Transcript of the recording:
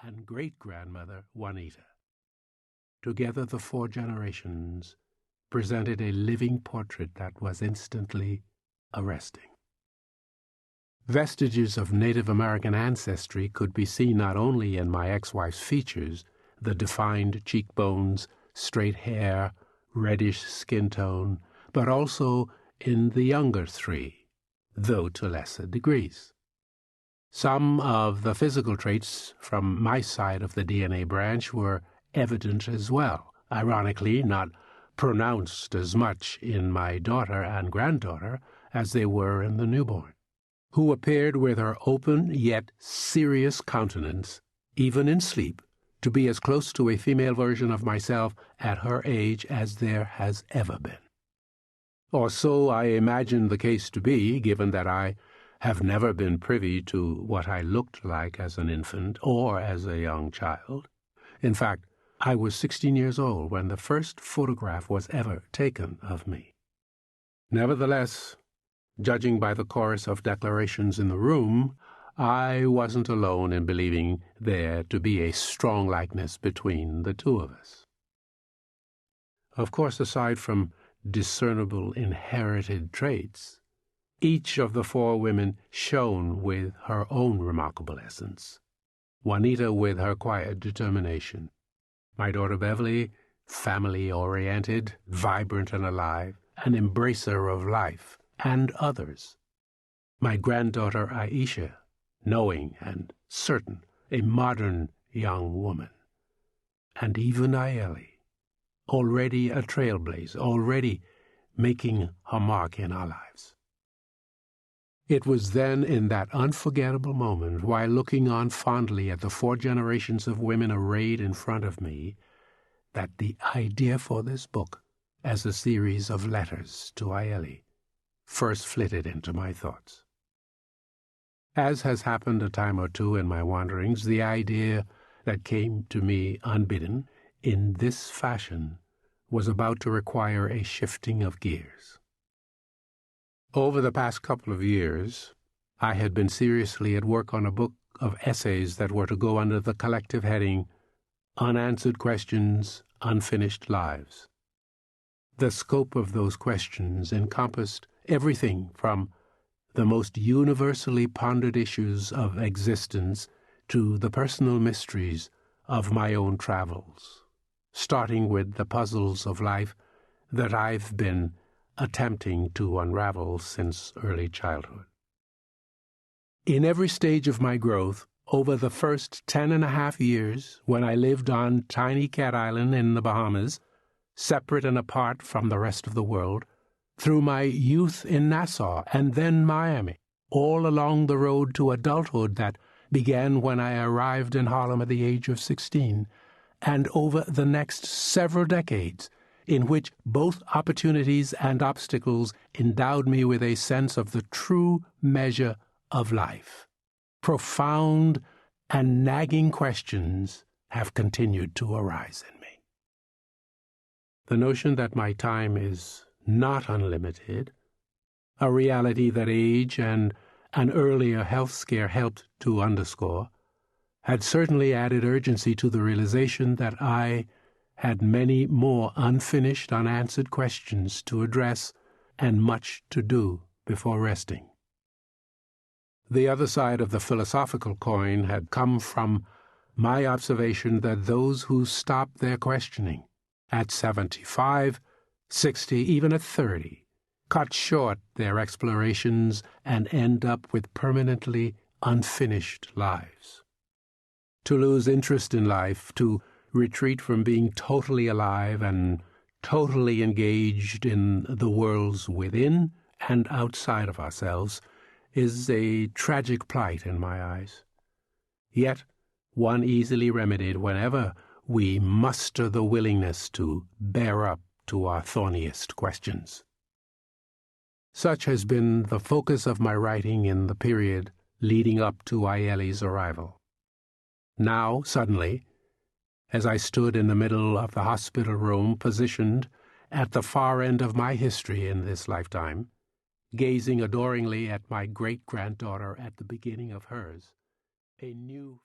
and great-grandmother Juanita. Together the 4 generations presented a living portrait that was instantly arresting. Vestiges of Native American ancestry could be seen not only in my ex-wife's features, the defined cheekbones, straight hair, reddish skin tone, but also in the younger 3, though to lesser degrees. Some of the physical traits from my side of the DNA branch were evident as well, ironically not pronounced as much in my daughter and granddaughter as they were in the newborn, who appeared with her open yet serious countenance, even in sleep, to be as close to a female version of myself at her age as there has ever been. Or so I imagined the case to be, given that I have never been privy to what I looked like as an infant or as a young child. In fact, I was 16 years old when the first photograph was ever taken of me. Nevertheless, judging by the chorus of declarations in the room, I wasn't alone in believing there to be a strong likeness between the 2 of us. Of course, aside from discernible inherited traits, each of the 4 women shone with her own remarkable essence. Juanita with her quiet determination. My daughter Beverly, family-oriented, vibrant and alive, an embracer of life and others. My granddaughter Aisha, knowing and certain, a modern young woman. And even Ayeli, already a trailblazer, already making her mark in our lives. It was then, in that unforgettable moment, while looking on fondly at the 4 generations of women arrayed in front of me, that the idea for this book, as a series of letters to Ayeli, first flitted into my thoughts. As has happened a time or 2 in my wanderings, the idea that came to me unbidden, in this fashion, was about to require a shifting of gears. Over the past couple of years, I had been seriously at work on a book of essays that were to go under the collective heading, Unanswered Questions, Unfinished Lives. The scope of those questions encompassed everything from the most universally pondered issues of existence to the personal mysteries of my own travels, starting with the puzzles of life that I've been attempting to unravel since early childhood. In every stage of my growth, over the first 10.5 years, when I lived on Tiny Cat Island in the Bahamas, separate and apart from the rest of the world, through my youth in Nassau and then Miami, all along the road to adulthood that began when I arrived in Harlem at the age of 16, and over the next several decades, in which both opportunities and obstacles endowed me with a sense of the true measure of life. Profound and nagging questions have continued to arise in me. The notion that my time is not unlimited, a reality that age and an earlier health scare helped to underscore, had certainly added urgency to the realization that I had many more unfinished, unanswered questions to address and much to do before resting. The other side of the philosophical coin had come from my observation that those who stop their questioning at 75, 60, even at 30, cut short their explorations and end up with permanently unfinished lives. To lose interest in life, to retreat from being totally alive and totally engaged in the worlds within and outside of ourselves, is a tragic plight in my eyes. Yet one easily remedied whenever we muster the willingness to bear up to our thorniest questions. Such has been the focus of my writing in the period leading up to Ayeli's arrival. Now, suddenly, as I stood in the middle of the hospital room, positioned at the far end of my history in this lifetime, gazing adoringly at my great-granddaughter at the beginning of hers, a new